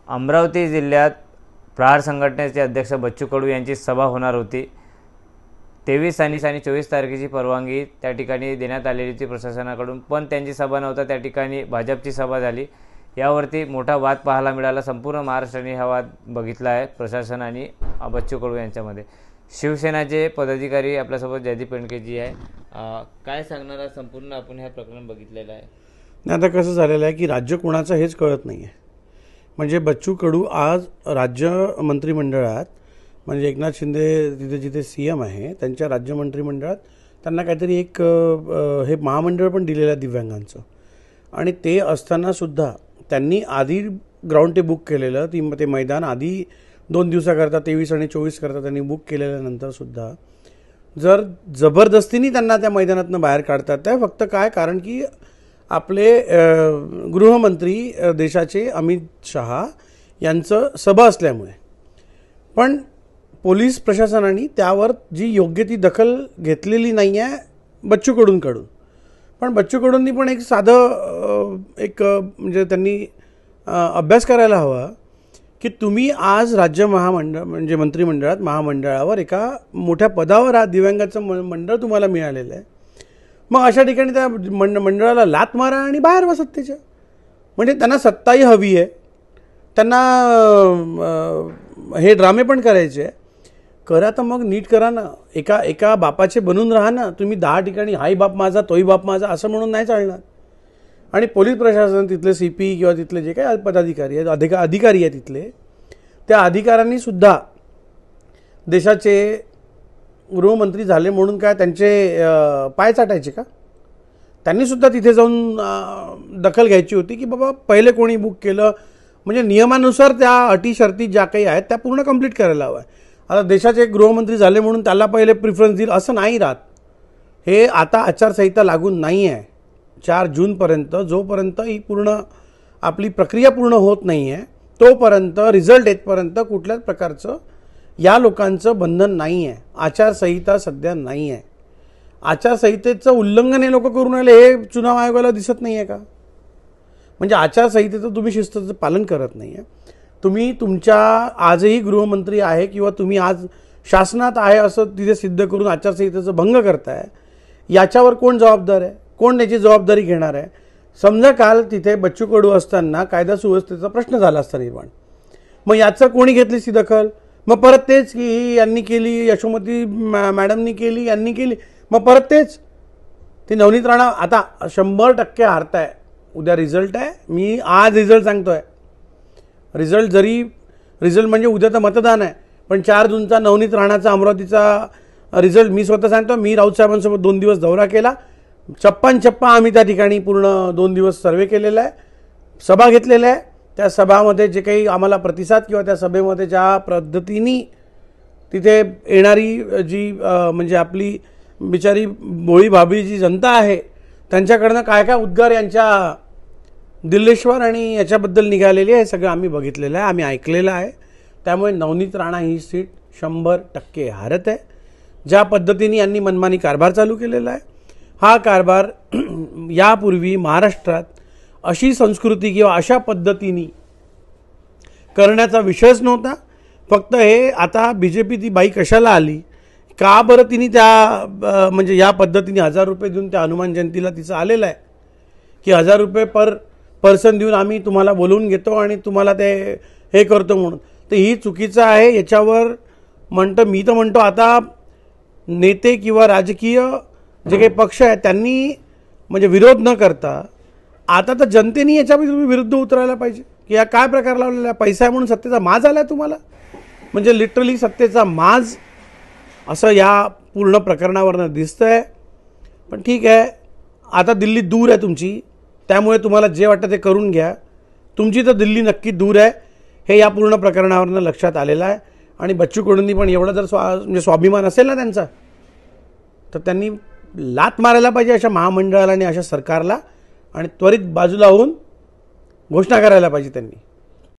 अमरावती जिल्ह्यात प्रहार संघटनेचे अध्यक्ष बच्चू कडू यांची सभा होणार होती। 23 आणि 24 तारखेची परवानगी त्या ठिकाणी देण्यात आलेली होती प्रशासनाकडून, पण त्यांची सभा नव्हता, त्या ठिकाणी भाजपची सभा झाली। यावरती मोठा वाद पाहायला मिळाला। संपूर्ण महाराष्ट्राने हा वाद बघितला आहे प्रशासन आणि बच्चू कडू यांच्यामध्ये। शिवसेनाचे पदाधिकारी आपल्यासोबत जयदीप पेंडकेजी आहे। काय सांगणार संपूर्ण आपण हे प्रकरण बघितलेलं आहे। आता कसं झालेलं आहे की राज्य कोणाचं हेच कळत नाही आहे। म्हणजे बच्चू कडू आज राज्य मंत्रिमंडळात, म्हणजे एकनाथ शिंदे तिथे जिथे सीएम आहे त्यांच्या राज्य मंत्रिमंडळात त्यांना काहीतरी एक हे महामंडळ पण दिलेलं आहे दिव्यांगांचं, आणि ते असताना सुद्धा त्यांनी आधी ग्राउंड ते बुक केलेलं, ते मैदान आधी 2 दिवसाकरता 23 आणि 24 करता त्यांनी बुक केलेल्यानंतर सुद्धा जर जबरदस्तीने त्यांना त्या मैदानातून बाहेर काढतात ते फक्त काय कारण की आपले गृहमंत्री देशाचे अमित शहा यांचं सभा असल्यामुळे। पण पोलीस प्रशासनाने त्यावर जी योग्य ती दखल घेतलेली नाही आहे बच्चू कडूंकडून। पण बच्चू कडूंनी पण एक साधं म्हणजे त्यांनी अभ्यास करायला हवा की तुम्ही आज राज्य महामंडळ म्हणजे मंत्रिमंडळात महामंडळावर एका मोठ्या पदावर हा दिव्यांगाचं मंडळ तुम्हाला मिळालेलं आहे, मग अशा ठिकाणी त्या मंडळाला लात मारा आणि बाहेर वा सत्तेच्या। म्हणजे त्यांना सत्ताही हवी आहे, त्यांना हे ड्रामे पण करायचे करा, तर मग नीट करा ना। एका बापाचे बनून राहा ना तुम्ही। 10 ठिकाणी हाई बाप माझा तोही बाप माझा असं म्हणून नाही चालणार। आणि पोलीस प्रशासन तिथले सीपी किंवा तिथले जे काही पदाधिकारी आहेत अधिकारी आहेत तिथले, त्या अधिकाऱ्यांनी सुद्धा देशाचे गृहमंत्री झाले म्हणून काय त्यांचे पाय चाटायचे का? त्यांनी सुद्धा तिथे जाऊन दखल घ्यायची होती की बाबा पहिले कोणी बुक केलं, म्हणजे नियमानुसार त्या अटी शर्ती ज्या काही आहेत त्या पूर्ण कंप्लीट करायला हवं आहे। आता देशाचे गृहमंत्री झाले म्हणून त्याला पहिले प्रिफरन्स देईल असं नाही राहत। हे आता आचारसंहिता लागून नाही आहे 4 जूनपर्यंत, जोपर्यंत ही पूर्ण आपली प्रक्रिया पूर्ण होत नाही आहे तोपर्यंत रिझल्ट येतपर्यंत कुठल्याच प्रकारचं या लोकांचं बंधन नाही आहे। आचारसंहिता सध्या नाही आहे। आचारसंहितेचं उल्लंघन हे लोक करून राहिले हे चुनाव आयोगाला दिसत नाही आहे का? म्हणजे आचारसंहितेचं तुम्ही शिस्तीचं पालन करत नाही आहे। तुम्ही तुमच्या आजही गृहमंत्री आहे किंवा तुम्ही आज शासनात आहे असं तिथे सिद्ध करून आचारसंहितेचं भंग करताय, याच्यावर कोण जबाबदार आहे? कोण याची जबाबदारी घेणार आहे? समजा काल तिथे बच्चू कडू असताना कायदा सुव्यवस्थेचा प्रश्न झाला असता निर्माण, मग याचं कोणी घेतली ती दखल? मग परत तेच की यांनी केली, यशोमती मॅडमनी केली, यांनी केली, मग परत तेच। ती नवनीत राणा आता 100% हारताय। उद्या रिझल्ट आहे, मी आज रिझल्ट सांगतोय। रिझल्ट म्हणजे उद्या तर मतदान आहे, पण 4 जूनचा नवनीत राणाचा अमरावतीचा रिझल्ट मी स्वतः सांगतो। मी राऊत साहेबांसोबत 2 दिवस दौरा केला, चप्पा आम्ही त्या ठिकाणी पूर्ण 2 दिवस सर्वे केलेला आहे, सभा घेतलेल्या आहे। त्या सभामध्ये जे काही आम्हाला प्रतिसाद किंवा त्या सभेमध्ये ज्या पद्धतीने तिथे येणारी जी म्हणजे आपली बिचारी भोळी भाबडी जी जनता आहे त्यांच्याकडनं काय काय उद्गार यांच्या दिल्लेश्वर आणि याच्याबद्दल निघालेली आहे सगळं आम्ही बघितलेलं आहे, आम्ही ऐकलेलं आहे। त्यामुळे नवनीत राणा ही सीट 100% हारत आहे। ज्या पद्धतीने यांनी मनमानी कारभार चालू केलेला आहे, हा कारभार यापूर्वी महाराष्ट्रात अशी संस्कृती किंवा अशा पद्धतीने करण्याचा विषयच नव्हता। फक्त हे आता बीजेपी ती बाई कशाला आली का बरं, तिने त्या म्हणजे या पद्धतीने 1000 रुपये देऊन त्या हनुमान जयंतीला तिचं आलेलं आहे की 1000 रुपये पर पर्सन देऊन आम्ही तुम्हाला बोलवून घेतो आणि तुम्हाला ते हे करतो म्हणून। तर ही चुकीचं आहे। याच्यावर मी तर म्हणतो आता नेते किंवा राजकीय जे काही पक्ष आहेत त्यांनी म्हणजे विरोध न करता आता तर जनतेने याच्या विरुद्ध उतरायला पाहिजे की या काय प्रकार लावलेला आहे। पैसा आहे म्हणून सत्तेचा माज आला आहे तुम्हाला, म्हणजे लिटरली सत्तेचा माज असं या पूर्ण प्रकरणावरनं दिसतं आहे। पण ठीक आहे, आता दिल्ली दूर आहे तुमची, त्यामुळे तुम्हाला जे वाटतं ते करून घ्या। तुमची तर दिल्ली नक्की दूर आहे हे या पूर्ण प्रकरणावरनं लक्षात आलेलं आहे। आणि बच्चू कडूंनी पण एवढा जर म्हणजे स्वाभिमान असेल ना त्यांचा, तर त्यांनी लात मारायला पाहिजे अशा महामंडळाला आणि अशा सरकारला, आणि त्वरित बाजूला होऊन घोषणा करायला पाहिजे त्यांनी।